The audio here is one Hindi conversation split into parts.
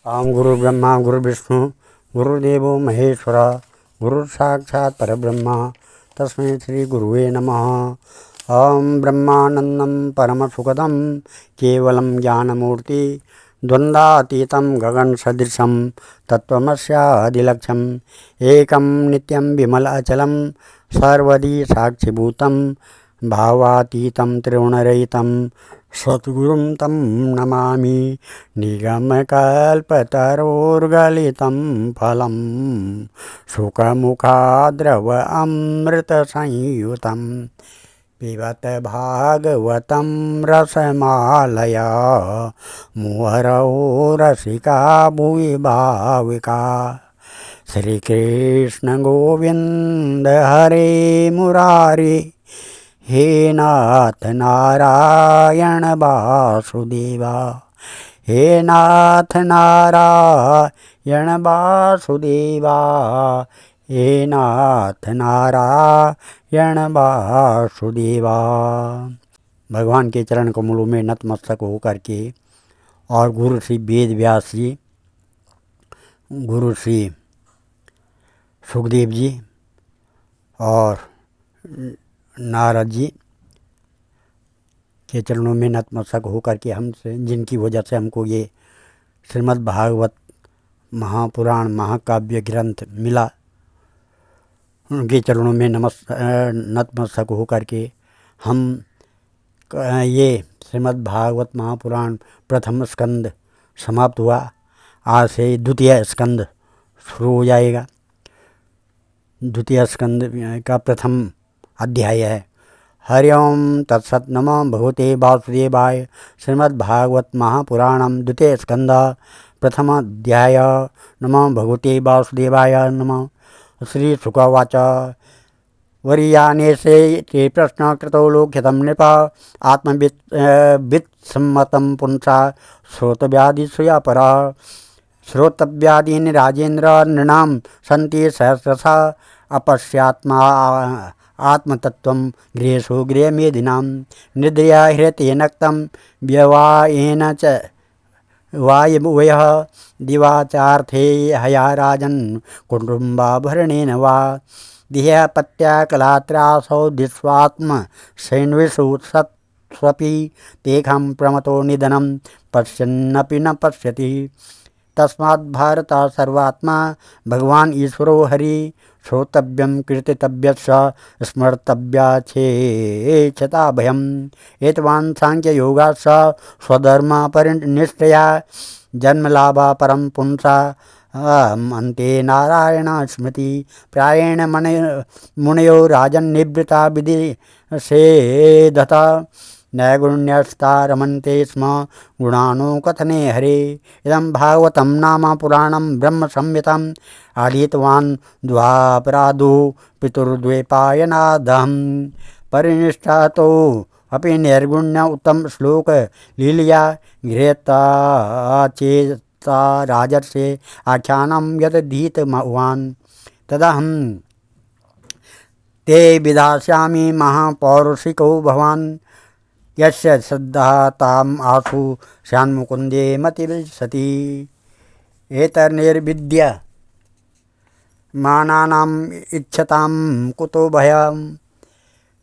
ओम गुरु ब्रह्मा गुरु विष्णु गुरुदेवो महेश्वर गुरु साक्षात् परब्रह्म तस्मै श्री गुरुवे नमः। ओम ब्रह्मानंदं परमसुखदं केवलं ज्ञानमूर्ति द्वन्द्वातीतं गगनसदृशं तत्त्वमस्यादिलक्ष्यम् एकं नित्यं विमल अचलं सर्वदी साक्षिभूतं भावातीतं त्रिगुणरहितं सद्गुरुं तं नमामि। निगमकल्पतरोर्गलितं फलं सुखमुखाद्रव अमृतसंयुतं पिबत भागवतं रसमालया मुहुरहो रसिका भुवि भाविका। श्रीकृष्ण गोविंद हरे मुरारी हे नाथ नारायण वासुदेवा। हे नाथ नारायण वासुदेवा। हे नाथ नारायण वासुदेवा। भगवान के चरण कमलों में नतमस्तक होकर के और गुरु श्री वेद व्यास जी, गुरु श्री सुखदेव जी और नारद जी के चरणों में नतमस्तक होकर के हमसे, जिनकी वजह से हमको ये श्रीमद् भागवत महापुराण महाकाव्य ग्रंथ मिला, उनके चरणों में नतमस्तक होकर के हम ये श्रीमद् भागवत महापुराण प्रथम स्कंद समाप्त हुआ। आज से द्वितीय स्कंद शुरू हो जाएगा। द्वितीय स्कंद का प्रथम अध्याय है। हरि ओम तत्सत नमो भगवते वासुदेवाय। श्रीमद् भागवत महापुराणम द्वितीय स्कंद प्रथम अध्याय। नमो भगवते वासुदेवाय नमः। श्री शुकवाच वरीयाने से ते प्रश्न कृतो लोक्यतं नृप आत्मवित्सम्मतं पुंसा श्रोतव्यादिषया परा। श्रोतव्यादीनि राजेन्द्र नृणां सन्ति सहस्रशः अपश्यात्मा आत्मतत्त्वं गृहेषु गृहमेधिनां निद्रया हृते नक्तं व्यवायेन च वायवयः दिवाचार्थे हया राजन् कुटुम्बाभरणेन वा दिह्या पत्याकलात्रासौ दिस्वात्म सैन्विषु सत्स्वपि तेषां प्रमतो निधनं पश्यन्नपि न पश्यति। तस्माद् भारत सर्वात्मा भगवान ईश्वरो हरि श्रोतव्यं कीर्तितव्यश्च स्मर्तव्याच्छेच्छता भयम्। एतवान् सांख्ययोगाश्च स्वधर्म परिनिष्ठया जन्मलाभा परं पुंसा अन्ते नारायण स्मृति। प्रायेण मुनयो राजन्निवृत्ता विदिशेदथ नैगुण्यस्ता रमन्ते स्म गुणानो कथने हरे। इदं भागवतं नाम पुराणं ब्रह्म संहितं आदितवान् द्वापरादौ पितुर्द्वैपायनादहं परिनिष्ठातो अपि निर्गुण्य उत्तम श्लोक लीलया गृहीता चेता राजर्षे आख्यानं यदधीत उवान् तदहं ते विधास्यामि महापौरुषिको भवान् यस्य श्रद्धा ताम् आशु स्यान्मुकुन्दे मतिर्विशति। एतन्निर्विद्य मानानाम् इच्छतां कुतो भयम्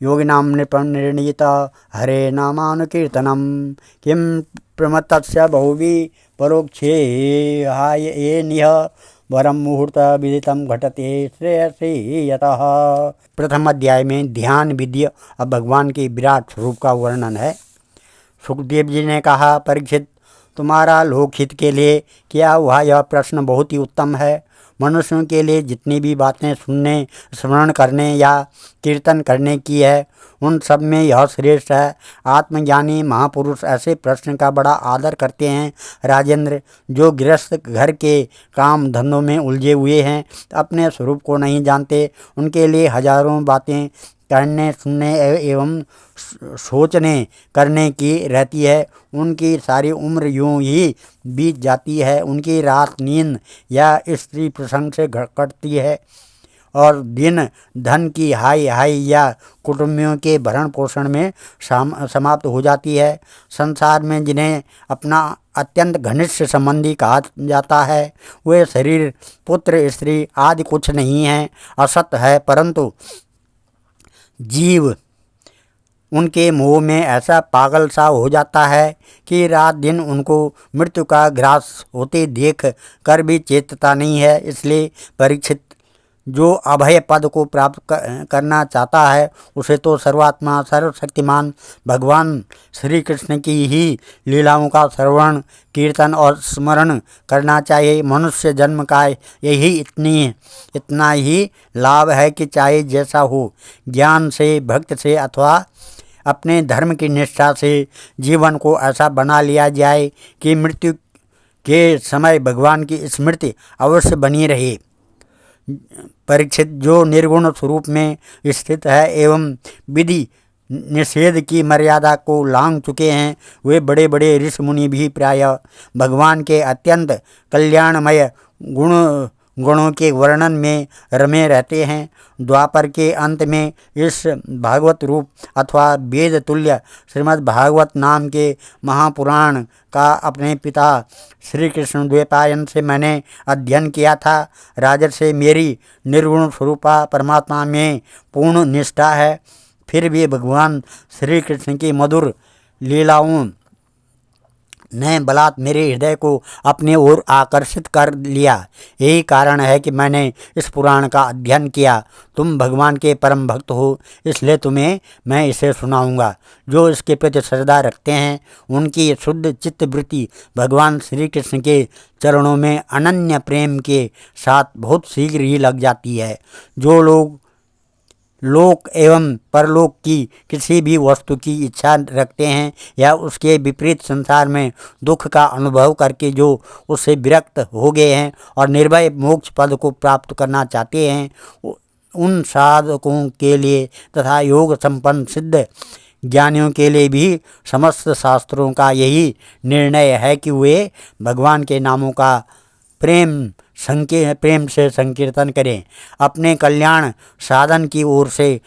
योगिनां नृपनिर्णीत हरे नामानुकीर्तनं किं प्रमत्तस्य बहुभिः परोक्षे हाय निह वरम मुहूर्त विदितं घटते श्रेयसी यतः। प्रथम अध्याय में ध्यान विद्य अब भगवान के विराट स्वरूप का वर्णन है। सुखदेव जी ने कहा, परीक्षित, तुम्हारा लोकहित के लिए किया हुआ यह प्रश्न बहुत ही उत्तम है। मनुष्यों के लिए जितनी भी बातें सुनने, स्मरण करने या कीर्तन करने की है, उन सब में यह श्रेष्ठ है। आत्मज्ञानी महापुरुष ऐसे प्रश्न का बड़ा आदर करते हैं। राजेंद्र, जो गृहस्थ घर के काम धंधों में उलझे हुए हैं, अपने स्वरूप को नहीं जानते, उनके लिए हजारों बातें करने, सुनने एवं सोचने करने की रहती है। उनकी सारी उम्र यूं ही बीत जाती है। उनकी रात नींद या स्त्री प्रसंग से कटती है और दिन धन की हाय हाय या कुटुंबियों के भरण पोषण में समाप्त हो जाती है। संसार में जिन्हें अपना अत्यंत घनिष्ठ संबंधी कहा जाता है। वे शरीर, पुत्र, स्त्री आदि कुछ नहीं है, असत है, परंतु जीव उनके मोह में ऐसा पागल सा हो जाता है कि रात दिन उनको मृत्यु का ग्रास होते देख कर भी चेतता नहीं है। इसलिए परीक्षित, जो अभय पद को प्राप्त करना चाहता है उसे तो सर्वात्मा सर्वशक्तिमान भगवान श्री कृष्ण की ही लीलाओं का श्रवण, कीर्तन और स्मरण करना चाहिए। मनुष्य जन्म का यही इतना ही लाभ है कि चाहे जैसा हो, ज्ञान से, भक्त से अथवा अपने धर्म की निष्ठा से जीवन को ऐसा बना लिया जाए कि मृत्यु के समय भगवान की स्मृति अवश्य बनी रहे। परीक्षित, जो निर्गुण स्वरूप में स्थित है एवं विधि निषेध की मर्यादा को लांघ चुके हैं, वे बड़े बड़े ऋषि मुनि भी प्रायः भगवान के अत्यंत कल्याणमय गुणों के वर्णन में रमे रहते हैं। द्वापर के अंत में इस भागवत रूप अथवा वेद तुल्य श्रीमद् भागवत नाम के महापुराण का अपने पिता श्री कृष्ण द्वैपायन से मैंने अध्ययन किया था। राजर्षि, मेरी निर्गुण स्वरूपा परमात्मा में पूर्ण निष्ठा है, फिर भी भगवान श्री कृष्ण की मधुर लीलाओं ने बलात् मेरे हृदय को अपने ओर आकर्षित कर लिया। यही कारण है कि मैंने इस पुराण का अध्ययन किया। तुम भगवान के परम भक्त हो, इसलिए तुम्हें मैं इसे सुनाऊंगा। जो इसके प्रति श्रद्धा रखते हैं उनकी शुद्ध चित्तवृत्ति भगवान श्री कृष्ण के चरणों में अनन्य प्रेम के साथ बहुत शीघ्र ही लग जाती है। जो लोग लोक एवं परलोक की किसी भी वस्तु की इच्छा रखते हैं या उसके विपरीत संसार में दुख का अनुभव करके जो उससे विरक्त हो गए हैं और निर्भय मोक्ष पद को प्राप्त करना चाहते हैं, उन साधकों के लिए तथा योग संपन्न सिद्ध ज्ञानियों के लिए भी समस्त शास्त्रों का यही निर्णय है कि वे भगवान के नामों का प्रेम से संकीर्तन करें। अपने कल्याण साधन की ओर से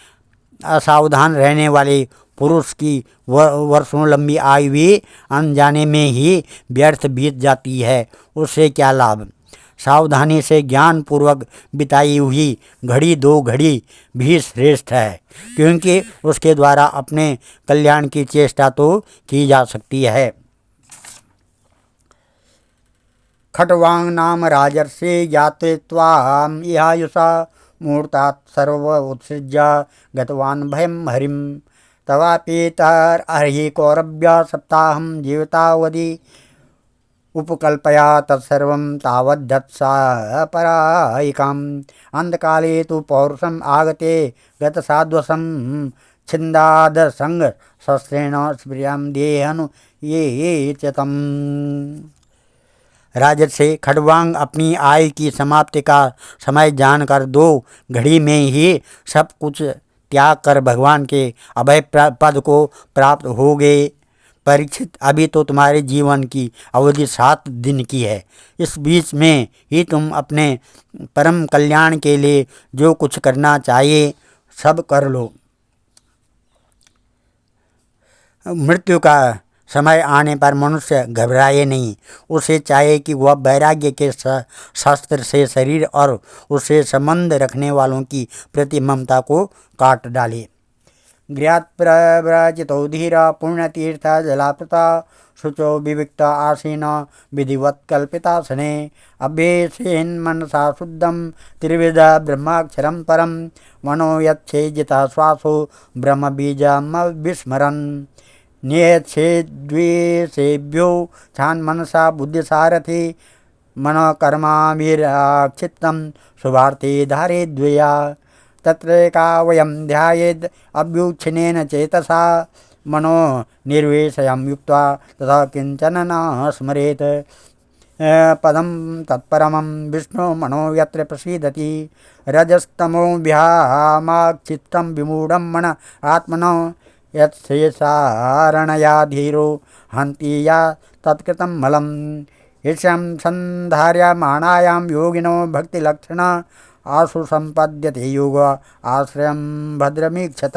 असावधान रहने वाले पुरुष की वर्षों लंबी आयु भी अनजाने में ही व्यर्थ बीत जाती है। उससे क्या लाभ। सावधानी से ज्ञान पूर्वक बिताई हुई घड़ी 2 घड़ी भी श्रेष्ठ है, क्योंकि उसके द्वारा अपने कल्याण की चेष्टा तो की जा सकती है। खट्वांग नाम राजर्षि ज्ञाते त्वाम इहायुषा मूर्तात् सर्व उत्सृज्य गतवान् भयं हरिं तवापीतर अर्हि कौरव्य सप्ताहं जीवितावधि उपकल्पया तत्सर्वं तावद्धत्सा परायिकाम् अंधकाले तु पौरुषम् आगते गतसाध्वसं छिन्दादसंग शस्त्रेण स्प्रियं देहनु ये चतम्। राजर्षि, खट्वांग अपनी आयु की समाप्ति का समय जानकर 2 घड़ी में ही सब कुछ त्याग कर भगवान के अभय पद को प्राप्त हो गए। परीक्षित, अभी तो तुम्हारे जीवन की अवधि 7 दिन की है। इस बीच में ही तुम अपने परम कल्याण के लिए जो कुछ करना चाहिए सब कर लो। मृत्यु का समय आने पर मनुष्य घबराए नहीं। उसे चाहिए कि वह वैराग्य के शस्त्र से शरीर और उससे संबंध रखने वालों की प्रति ममता को काट डाले। गृहात् प्रव्रजितो धीरा पुण्यतीर्थ जलाप्लुता शुचो विविक्त आसीन विधिवत् कल्पितासने अभ्यसेन मनसा शुद्धं त्रिविध ब्रह्माक्षरं परं मनो यच्छेजिता श्वासो ब्रह्म बीजम विस्मरन् नियच्छेद्वेषेभ्यो छान् मनसा बुद्धिसारथि मनोकर्माभिराक्षिप्तं शुभार्थे धारे द्वया तत्रैका वयं ध्यायेद् अभ्युच्छिन्नेन चेतसा मनो निर्वेशयं युक्त्वा तथा किंचन न स्मरेत् पदं तत्परमं विष्णु मनो यत्र प्रसीदति रजस्तमो व्यामाचित्तं विमूढं मन आत्मनो यत्शेषारणया धीरो हन्ति या तत्कृतं मलं ईर्ष्यां संधार्यमाणायां योगिनो भक्तिलक्षण आशु संपद्यते योग आश्रयं भद्रमीक्षत।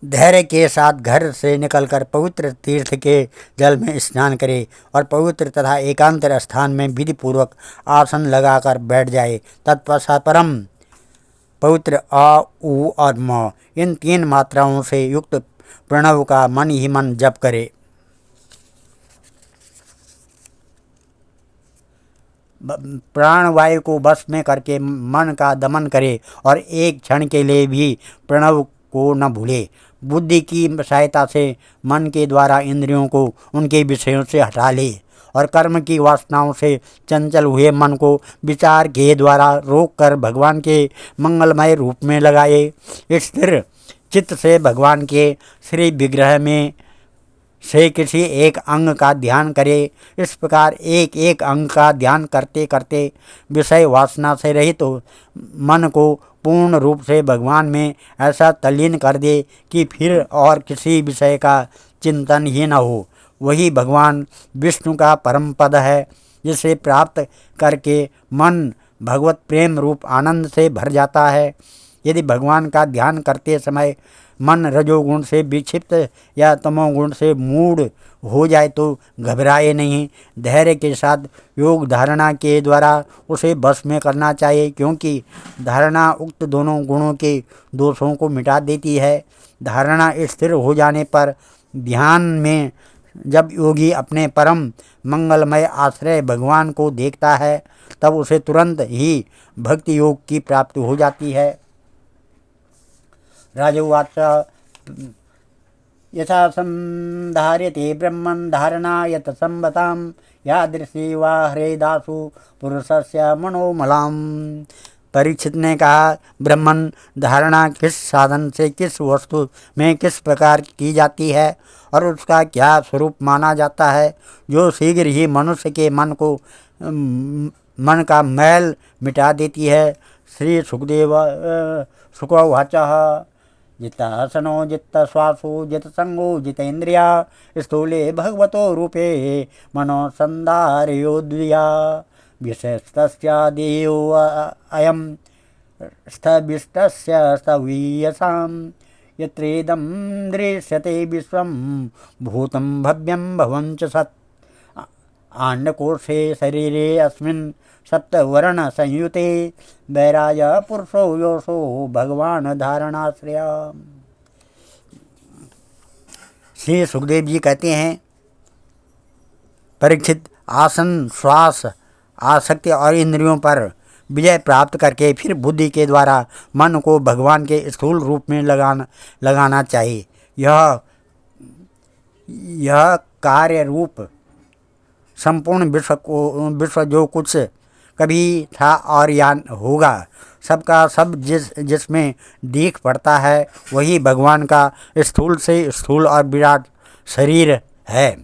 धैर्य के साथ घर से निकलकर पवित्र तीर्थ के जल में स्नान करे और पवित्र तथा एकांतर स्थान में विधि पूर्वक आसन लगाकर बैठ जाए। तत्पश्चात परम पवित्र अ, उ और म इन 3 मात्राओं से युक्त प्रणव का मन ही मन जप करे। प्राणवायु को वश में करके मन का दमन करे और एक क्षण के लिए भी प्रणव को न भूले। बुद्धि की सहायता से मन के द्वारा इंद्रियों को उनके विषयों से हटा ले और कर्म की वासनाओं से चंचल हुए मन को विचार के द्वारा रोक कर भगवान के मंगलमय रूप में लगाए। स्थिर चित्त से भगवान के श्री विग्रह में से किसी एक अंग का ध्यान करे। इस प्रकार एक एक अंग का ध्यान करते करते विषय वासना से रहित तो मन को पूर्ण रूप से भगवान में ऐसा तल्लीन कर दे कि फिर और किसी विषय का चिंतन ही न हो। वही भगवान विष्णु का परम पद है, जिसे प्राप्त करके मन भगवत प्रेम रूप आनंद से भर जाता है। यदि भगवान का ध्यान करते समय मन रजोगुण से विक्षिप्त या तमोगुण से मूढ़ हो जाए तो घबराए नहीं। धैर्य के साथ योग धारणा के द्वारा उसे बस में करना चाहिए, क्योंकि धारणा उक्त दोनों गुणों के दोषों को मिटा देती है। धारणा स्थिर हो जाने पर ध्यान में जब योगी अपने परम मंगलमय आश्रय भगवान को देखता है, तब उसे तुरंत ही भक्ति योग की प्राप्ति हो जाती है। राजोवाच यथा संधार्यते ब्रह्मन् धारणा यत संवतां यादृशी वा हृदासु पुरुषस्य मनोमलाम्। परीक्षित ने कहा, ब्रह्मन धारणा किस साधन से किस वस्तु में किस प्रकार की जाती है और उसका क्या स्वरूप माना जाता है, जो शीघ्र ही मनुष्य के मन का मैल मिटा देती है। श्री सुखदेव सुखवाच जितासनो जित श्वासो जित संगो जित इंद्रिया स्थूले भगवतो रूपे मनो संधारयोद्रिया विशेषतस्यादेयो अयं स्थविष्टस्य स्थवीयसां यत्रेदं दृश्यते विश्वं भूतं भव्यं भवं च सत् आण्डकोशे शरीरे अस्मिन् सप्तवर्ण संयुते वैराज पुरुषो योषो भगवान धारणाश्रया। श्री सुखदेव जी कहते हैं, परीक्षित आसन श्वास आसक्ति और इंद्रियों पर विजय प्राप्त करके फिर बुद्धि के द्वारा मन को भगवान के स्थूल रूप में लगाना चाहिए। यह कार्य रूप संपूर्ण विश्व जो कुछ कभी था और या होगा, सबका सब जिसमें दिख पड़ता है, वही भगवान का स्थूल से स्थूल और विराट शरीर है।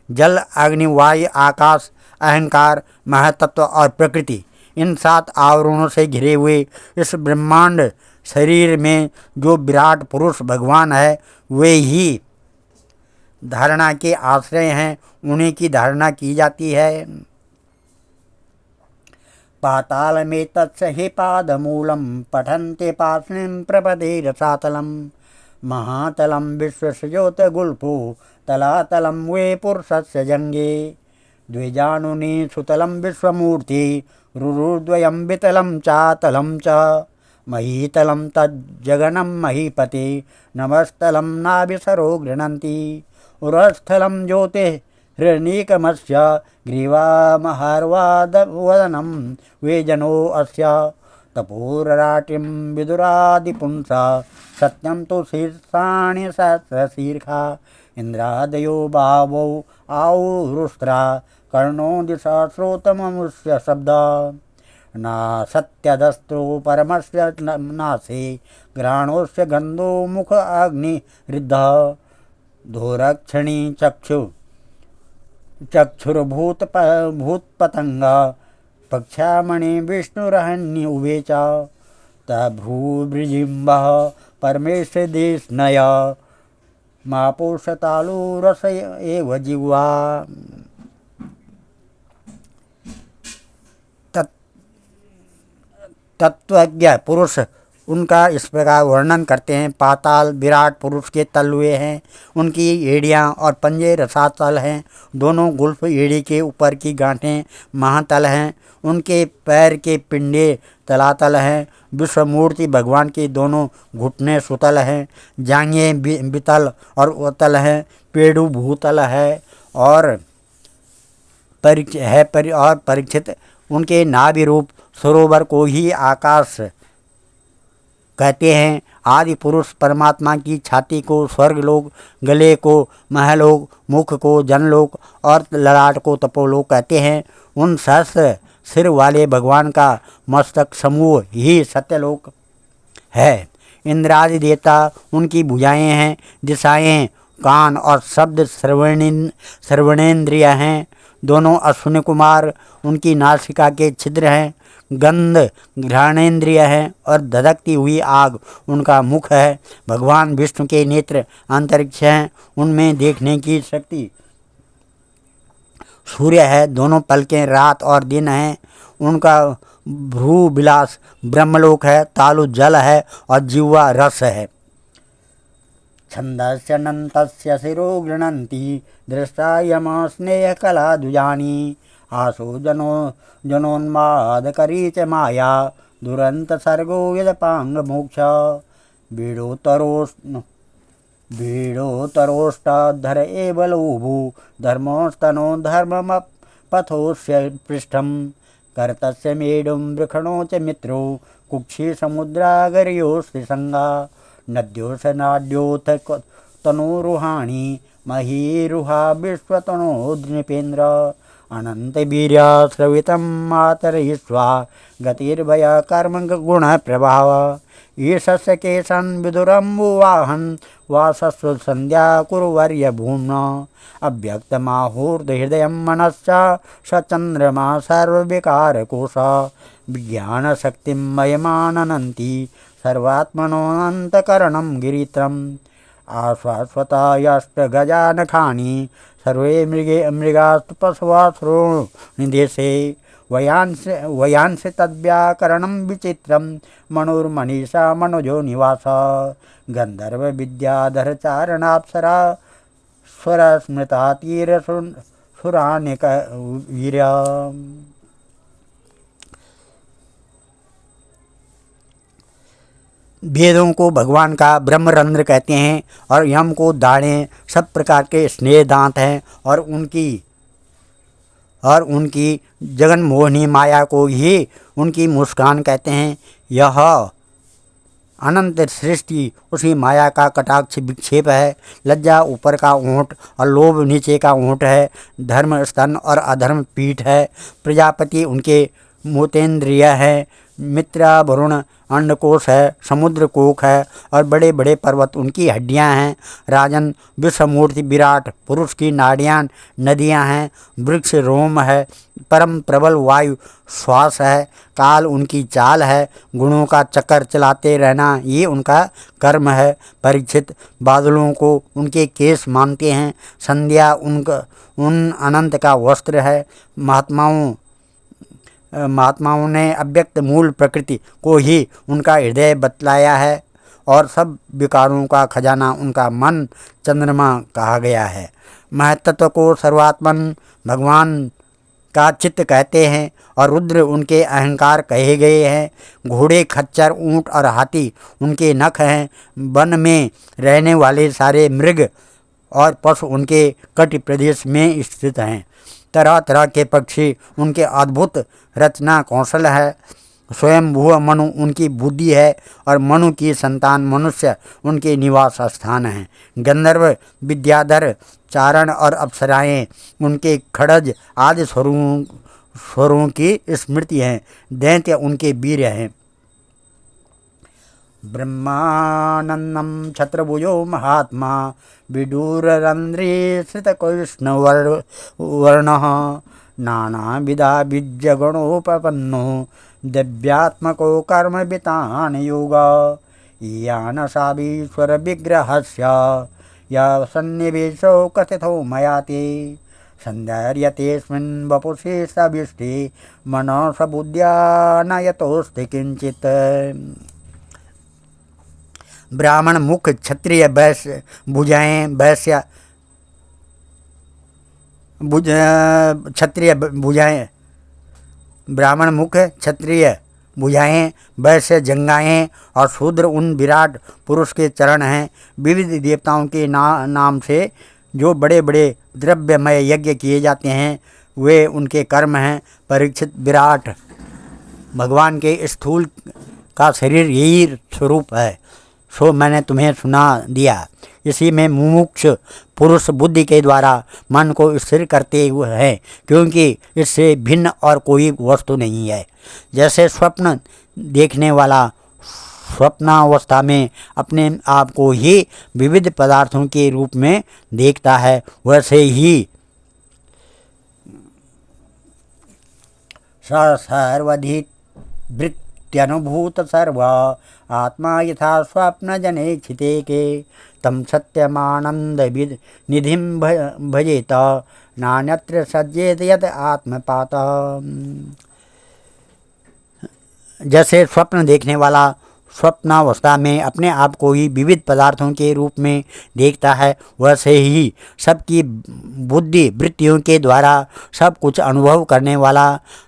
जल अग्नि वायु आकाश अहंकार महतत्व और प्रकृति, इन 7 आवरणों से घिरे हुए इस ब्रह्मांड शरीर में जो विराट पुरुष भगवान है, वे ही धारणा के आश्रय हैं, उन्हीं की धारणा की जाती है। पाताल में तत्स हि पादमूलम पठन्ते पार्ष्णिं प्रपदे रसातलम महातलम विश्वस्योत गुल्फो तलातलम वे पुरुषस्य जंगे द्विजानुनि सुतलम विश्वमूर्ति रुरुद्वयं वितलं चातलं च महीतलं तज्जगनं महीपते नमस्तलं नाभिसरो गृह्णन्ति उरस्थलं ज्योतिः हृणीकमस्य ग्रीवामहार्वादवदनं वे जनो अस्य तपोरराटिं विदुरादिपुंसा सत्यं तु शीर्षाणि सहस्रशीर्षा इंद्रादयो बावौ आउरुस्त्रा कर्णो दिशा श्रोतममुष्य शब्द न सत्यदस्त्रो परमस्य नासे घ्राणोस्य गंधो मुख अग्निरुद्धः धूरक्षिणी चक्षुर्भूतपतंगा पक्षामणि विष्णुरहन्य उभे च तभ्रूवृजिम्बः परमेशदेशनय मापोषतालुरस एव जिह्वा। तत्वज्ञ पुरुष उनका इस प्रकार वर्णन करते हैं। पाताल विराट पुरुष के तलवे हैं, उनकी एड़ियाँ और पंजे रसातल हैं। दोनों गुल्फ एड़ी के ऊपर की गांठें महातल हैं। उनके पैर के पिंडे तलातल हैं। विश्वमूर्ति भगवान के दोनों घुटने सुतल हैं। जांघें बितल और उतल हैं। पेड़ू भूतल है और परीक्षित उनके नाभि रूप सरोवर को ही आकाश कहते हैं। आदि पुरुष परमात्मा की छाती को स्वर्गलोक, गले को महलोक, मुख को जनलोक और ललाट को तपोलोक कहते हैं। उन सहस्र सिर वाले भगवान का मस्तक समूह ही सत्यलोक है। इंद्रादि देवता उनकी भुजाएं हैं। दिशाएं कान और शब्द श्रवणेन्द्रिय हैं। दोनों अश्विनी कुमार उनकी नासिका के छिद्र हैं। गंध घ्राणेन्द्रिय है और धधकती हुई आग उनका मुख है। भगवान विष्णु के नेत्र अंतरिक्ष हैं, उनमें देखने की शक्ति सूर्य है। दोनों पलकें रात और दिन हैं। उनका भ्रू विलास ब्रह्मलोक है। तालु जल है और जिह्वा रस है। छंदस्य नन्तस्य शिरो गृह्णन्ति दृष्टा यम स्नेह कला दुजानी आसो जनोन्मादकरी च माया दुरंत सर्गो यदपांग मोक्ष बीड़ोतरोष्टाधर एव लोभो धर्मोस्तनो धर्मम पथोस्य पृष्ठम कर्तस्य मेडुं वृखणो च मित्रो कुक्षी समुद्रागर्योस्ति संगा नद्योष नाड्योथ तनोरुहाणी महीरुहा विश्वतनो नृपेन्द्र अनंत वीर्य स्रवितं मातरयिष्वा गतिर्भय कर्म गुण प्रभाव ईशस्य केशन् विदुरम्बुवाहन् वासस्व संध्या कुरुवर्य भूम्ना अव्यक्तमाहूर्दहृदयं मनश्च स चन्द्रमा सर्वविकारकोश विज्ञानशक्तिं मयमाननन्ति सर्वात्मनोऽन्तःकरणं गिरित्रम् आश्वास्वता यष्टगजानखानि सर्वे मृगास्तु पशवः देशे वयांसि तद्व्याकरणं विचित्रं मणुर्मनीषा मनोजो निवास गंधर्व विद्याधर चारणाप्सरा स्वरस्मृता तीरसुरानिक वीर्य। वेदों को भगवान का ब्रह्मरंध्र कहते हैं और यम को दाढ़ें, सब प्रकार के स्नेह दांत हैं और उनकी जगन मोहिनी माया को ही उनकी मुस्कान कहते हैं। यह अनंत सृष्टि उसी माया का कटाक्ष विक्षेप है। लज्जा ऊपर का ओंठ और लोभ नीचे का ओंठ है। धर्म स्तन और अधर्म पीठ है। प्रजापति उनके मोतेन्द्रिय है। मित्रा वरुण अंडकोश है। समुद्र कोक है और बड़े बड़े पर्वत उनकी हड्डियां हैं। राजन विश्वमूर्ति विराट पुरुष की नाड़ियां नदियां हैं। वृक्ष रोम है। परम प्रबल वायु श्वास है। काल उनकी चाल है। गुणों का चक्कर चलाते रहना ये उनका कर्म है। परीक्षित बादलों को उनके केस मानते हैं। संध्या उन अनंत का वस्त्र है। महात्माओं ने अव्यक्त मूल प्रकृति को ही उनका हृदय बतलाया है और सब विकारों का खजाना उनका मन चंद्रमा कहा गया है। महत्त्व को सर्वात्मन भगवान का चित्त कहते हैं और रुद्र उनके अहंकार कहे गए हैं। घोड़े, खच्चर, ऊंट और हाथी उनके नख हैं। वन में रहने वाले सारे मृग और पशु उनके कटि प्रदेश में स्थित हैं। तरह तरह के पक्षी उनके अद्भुत रचना कौशल है। स्वयंभू मनु उनकी बुद्धि है और मनु की संतान मनुष्य उनके निवास स्थान हैं। गंधर्व, विद्याधर, चारण और अप्सराएं उनके खड़ज आदि स्वरों की स्मृति हैं। दैत्य उनके वीर हैं। ब्रह्मानंदम छत्रभुजो महात्मा विदुररंध्री श्रितकृष्णवर्णः नानाविधा बीजगुणोपपन्नो दिव्यात्मको कर्मवितान योग यानसावीश्वर विग्रहस्य य सन्निवेशो कथितो मयाति संधैर्यतेऽस्मिन् वपुषि सविष्टि मनसबुद्ध्या न यतोऽस्ति किंचित्। ब्राह्मण मुख क्षत्रिय वैश्य भुजाएं वैश्य क्षत्रिय भुजाएं ब्राह्मण मुख क्षत्रिय भुजाएं वैश्य जंगाएं और शूद्र उन विराट पुरुष के चरण हैं। विविध देवताओं के नाम से जो बड़े बड़े द्रव्यमय यज्ञ किए जाते हैं वे उनके कर्म हैं। परीक्षित, विराट भगवान के स्थूल का शरीर यही स्वरूप है, सो मैंने तुम्हें सुना दिया। इसी में मुमुक्ष पुरुष बुद्धि के द्वारा मन को स्थिर करते हुए हैं, क्योंकि इससे भिन्न और कोई वस्तु नहीं है। जैसे स्वप्न देखने वाला स्वप्नावस्था में अपने आप को ही विविध पदार्थों के रूप में देखता है, वैसे ही सर्वधि वृत्त्यनुभूत सर्व आत्मा यथा स्वप्न जने क्षिते के तम सत्यमानंद निधिम भजेत नान्यत्र सज्जेत यत आत्मपात। जैसे स्वप्न देखने वाला स्वप्नावस्था में अपने आप को ही विविध पदार्थों के रूप में देखता है, वैसे ही सबकी बुद्धि वृत्तियों के द्वारा सब कुछ अनुभव करने वाला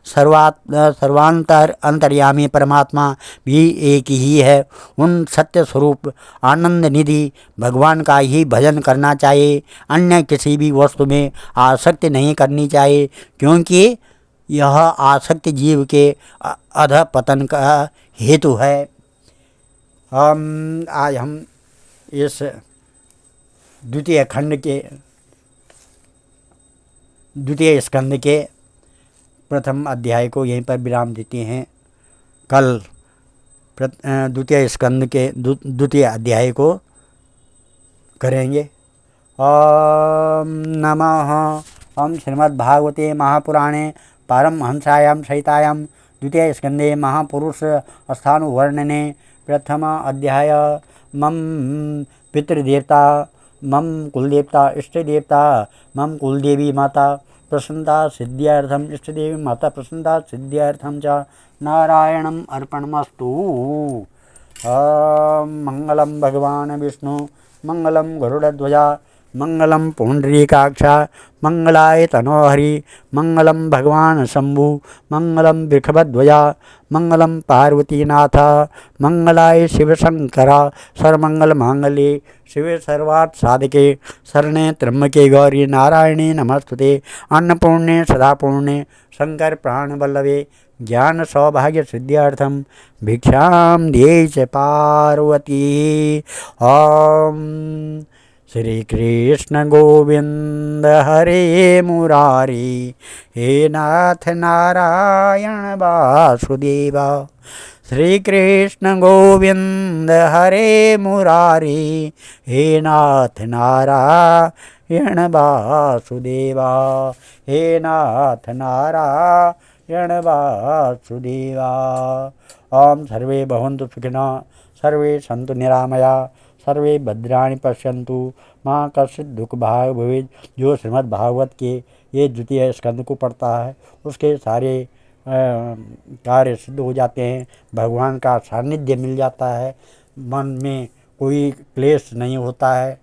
सर्वांतर अंतर्यामी परमात्मा भी एक ही है। उन सत्य स्वरूप आनंद निधि भगवान का ही भजन करना चाहिए। अन्य किसी भी वस्तु में आसक्ति नहीं करनी चाहिए, क्योंकि यह आसक्ति जीव के अधपतन का हेतु है। आज हम इस द्वितीय खंड के द्वितीय स्कंद के प्रथम अध्याय को यहीं पर विराम देते हैं। कल द्वितीय स्कंद के द्वितीय अध्याय को करेंगे। ओम नमः ओम श्रीमद्भागवते महापुराणे पारमहंसायां सहितायां द्वितीय स्कंदे महापुरुष स्थानुवर्णने प्रथम अध्याय मम पितृदेवता मम कुलदेवता इष्टदेवता मम कुलदेवी माता प्रसन्नता सिद्ध्यर्थम इष्टदेवी माता प्रसन्नता सिद्ध्यर्थम च नारायणम अर्पणमस्तु। मंगलम भगवान विष्णु मंगलम गरुड़ध्वजा मंगलम पुंडरीकाक्षा मंगलाय तनोहरि मंगलम भगवान शंभु मंगलम वृषभध्वजा मंगलम पार्वतीनाथ मंगलाय शिवशंकरा सर्वमंगल मांगल्ये शिवे सर्वार्थ साधके शरणे त्र्यंबके गौरी नारायणी नमस्तुते अन्नपूर्णे सदापूर्णे शंकर प्राणवल्लभे ज्ञान सौभाग्य सिद्ध्यर्थम भिक्षाम देहि च पार्वती। ओम श्री कृष्ण गोविंद हरे मुरारी हे नाथ नारायण वासुदेव। श्री कृष्ण गोविंद हरे मुरारी हे नाथ नारायण वासुदेव हे नाथ नारायण वासुदेव। ओम सर्वे भवन्तु सुखिनः सर्वे सन्तु निरामया सर्वे भद्राणि पश्यन्तु माँ कश्चित् दुख भाग भवेत्। जो श्रीमद् भागवत के ये द्वितीय स्कंद को पढ़ता है उसके सारे कार्य सिद्ध हो जाते हैं, भगवान का सानिध्य मिल जाता है, मन में कोई क्लेश नहीं होता है।